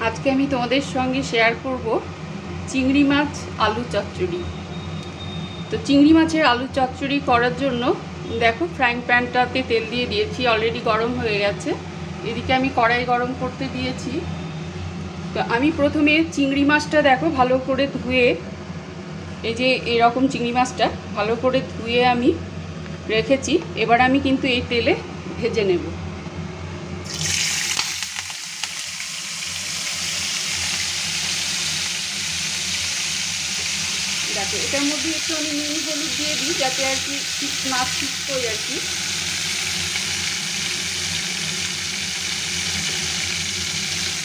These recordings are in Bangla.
আজকে আমি তোমাদের সঙ্গে শেয়ার করব চিংড়ি মাছ আলু চচ্চড়ি। তো চিংড়ি মাছের আলু চচ্চড়ি করার জন্য দেখো ফ্রাইং প্যানটাতে তেল দিয়ে দিয়েছি, অলরেডি গরম হয়ে গেছে। এদিকে আমি কড়াই গরম করতে দিয়েছি। তো আমি প্রথমে চিংড়ি মাছটা দেখো ভালো করে ধুয়ে, এই যে এরকম চিংড়ি মাছটা ভালো করে ধুয়ে আমি রেখেছি। এবার আমি কিন্তু এই তেলে ভেজে নেব। দেখো এটার মধ্যে একটু আমি নুন হলুদ দিয়ে দিই যাতে আর কি মাছ সিদ্ধ হয় আর কি।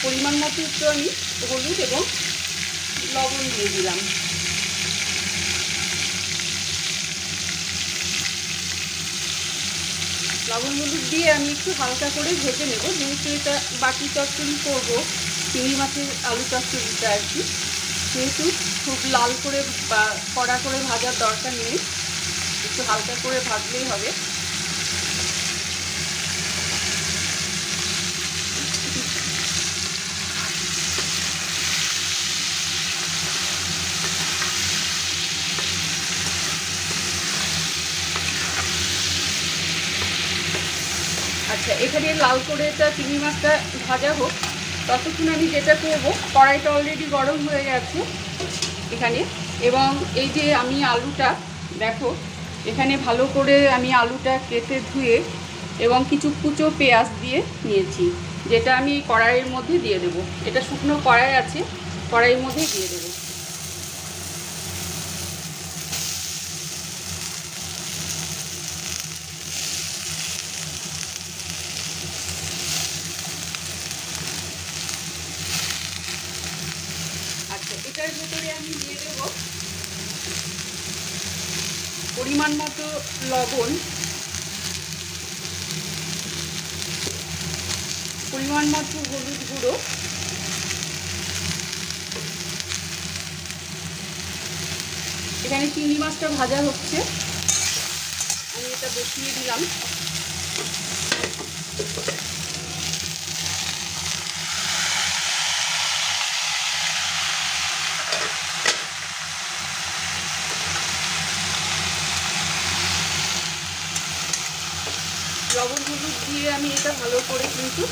পরিমাণ মতো একটু আমি হলুদ এবং লবণ দিয়ে দিলাম। লবণ হলুদ দিয়ে আমি একটু হালকা করে ভেজে নেব, যেহেতু এটা বাটি চচ্চড়ি করবো, চিংড়ি মাছের আলু চচ্চড়িটা আর কি, সেহেতু খুব লাল করে বা কড়া করে ভাজার দরকার নেই, একটু হালকা করে ভাজলেই হবে। আচ্ছা, এখানে লাল করে এটা চিংড়ি মাছটা ভাজা হোক, ততক্ষণ আমি যেটা করবো, কড়াইটা অলরেডি গরম হয়ে গেছে এখানে। এবং এই যে আমি আলুটা দেখো এখানে ভালো করে আমি আলুটা কেটে ধুয়ে এবং কিছু কুচো পেঁয়াজ দিয়ে নিয়েছি, যেটা আমি কড়াইয়ের মধ্যে দিয়ে দেবো। এটা শুকনো কড়াই আছে, কড়াইয়ের মধ্যে দিয়ে দেবো। আচ্ছা, এটার ভেতরে আমি দিয়ে দেবো পরিমাণ মতো লবণ, পরিমাণ মতো হলুদ গুঁড়ো, এখানে চিংড়ি মাছটা ভাজা হচ্ছে, আমি এটা বসিয়ে দিলাম। লবণ হলুদ দিয়ে আমি এটা ভালো করে কিন্তু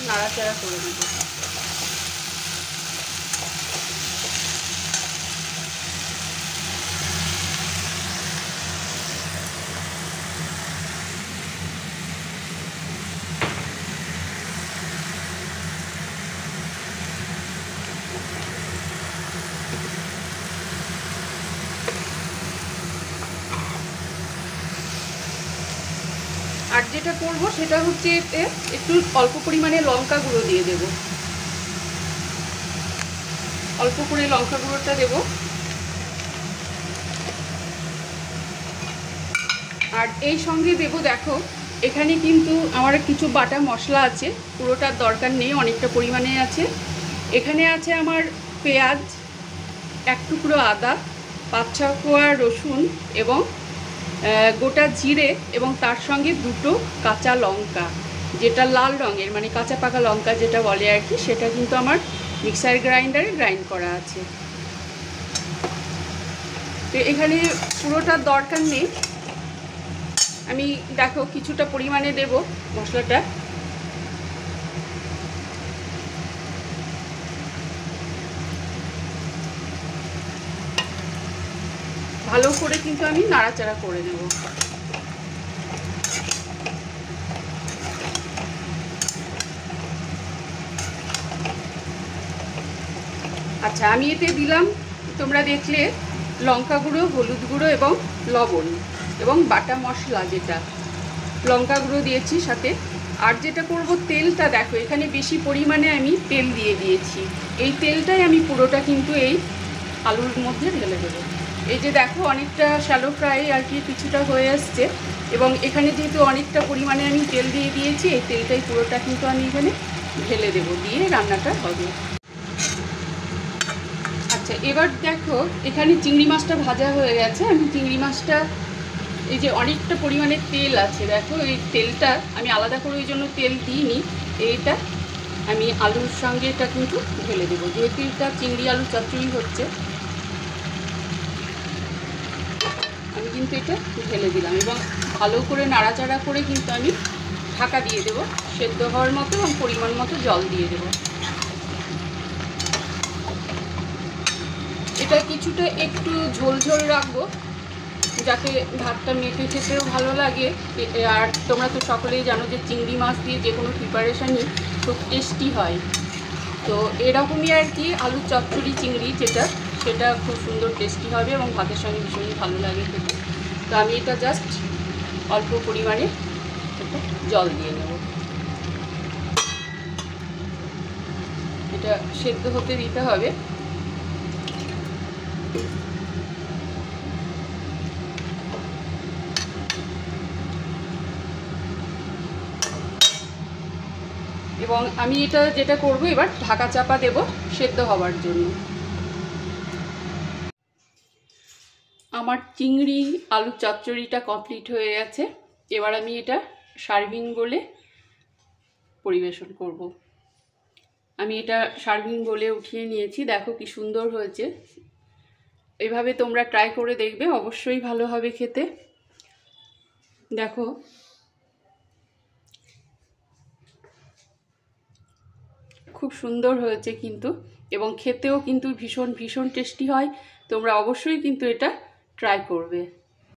নাড়াচাড়া করে দেবো। আর যেটা করব সেটা হচ্ছে এতে একটু অল্প পরিমাণে লঙ্কা গুঁড়ো দিয়ে দেব, অল্প করে লঙ্কা গুঁড়োটা দেব। আর এই সঙ্গে দেব দেখো এখানে কিন্তু আমার কিছু বাটা মশলা আছে, পুরোটার দরকার নেই, অনেকটা পরিমাণে আছে। এখানে আছে আমার পেঁয়াজ, এক টুকরো আদা, 5-6 কোয়া রসুন এবং গোটা জিরে, এবং তার সঙ্গে 2টো কাঁচা লঙ্কা, যেটা লাল রঙের মানে কাঁচা পাকা লঙ্কা যেটা বলে আর কি, সেটা কিন্তু আমার মিক্সার গ্রাইন্ডারে গ্রাইন্ড করা আছে। তো এখানে পুরোটার দরকার নেই, আমি দেখো কিছুটা পরিমাণে দেব মশলাটা। ভালো করে কিন্তু আমি নাড়াচাড়া করে দেব। আচ্ছা, আমি এতে দিলাম, তোমরা দেখলে, লঙ্কা গুঁড়ো, হলুদ গুঁড়ো এবং লবণ এবং বাটা মশলা, যেটা লঙ্কা গুঁড়ো দিয়েছি সাথে। আর যেটা করব, তেলটা দেখো এখানে বেশি পরিমাণে আমি তেল দিয়ে দিয়েছি, এই তেলটাই আমি পুরোটা কিন্তু এই আলুর মধ্যে ঢেলে দেবো। এই যে দেখো অনেকটা শ্যালো ফ্রাই আর কি কিছুটা হয়ে আসছে, এবং এখানে যেহেতু অনেকটা পরিমাণে আমি তেল দিয়ে দিয়েছি, এই তেলটাই পুরোটা কিন্তু আমি এখানে ঢেলে দেবো, দিয়ে রান্নাটা হবে। আচ্ছা, এবার দেখো এখানে চিংড়ি মাছটা ভাজা হয়ে গেছে। আমি চিংড়ি মাছটা, এই যে অনেকটা পরিমাণে তেল আছে দেখো, এই তেলটা আমি আলাদা করে ওই জন্য তেল দিইনি, এইটা আমি আলুর সঙ্গে এটা কিন্তু ঢেলে দেবো, যেহেতু এটা চিংড়ি আলু চচ্চড়ি হচ্ছে। আমি কিন্তু এটা ঢেলে দিলাম এবং ভালো করে নাড়াচাড়া করে কিন্তু আমি ঢাকা দিয়ে দেবো, সেদ্ধ হওয়ার মতো, এবং পরিমাণ মতো জল দিয়ে দেবো। এটা কিছুটা একটু ঝোল ঝোল রাখবো, যাতে ভাতটা মেখে খেতেও ভালো লাগে। আর তোমরা তো সকলেই জানো যে চিংড়ি মাছ দিয়ে যে কোনো প্রিপারেশানই খুব টেস্টি হয়। তো এরকমই আর কি আলু চচ্চড়ি চিংড়ি যেটা, সেটা খুব সুন্দর টেস্টি হবে এবং ভাতের সঙ্গে ভীষণই ভালো লাগে খেতে। তো আমি এটা জাস্ট অল্প পরিমাণে জল দিয়ে নেব, এটা সেদ্ধ হতে দিতে হবে। এবং আমি এটা যেটা করব, এবার ঢাকা চাপা দেব সেদ্ধ হওয়ার জন্য। আমার চিংড়ি আলু চচ্চড়িটা কমপ্লিট হয়ে গেছে। এবার আমি এটা সার্ভিং বলে পরিবেশন করব। আমি এটা সার্ভিং বলে উঠিয়ে নিয়েছি, দেখো কি সুন্দর হয়েছে। এভাবে তোমরা ট্রাই করে দেখবে, অবশ্যই ভালো হবে খেতে। দেখো খুব সুন্দর হয়েছে কিন্তু, এবং খেতেও কিন্তু ভীষণ ভীষণ টেস্টি হয়। তোমরা অবশ্যই কিন্তু এটা ট্রাই করবে।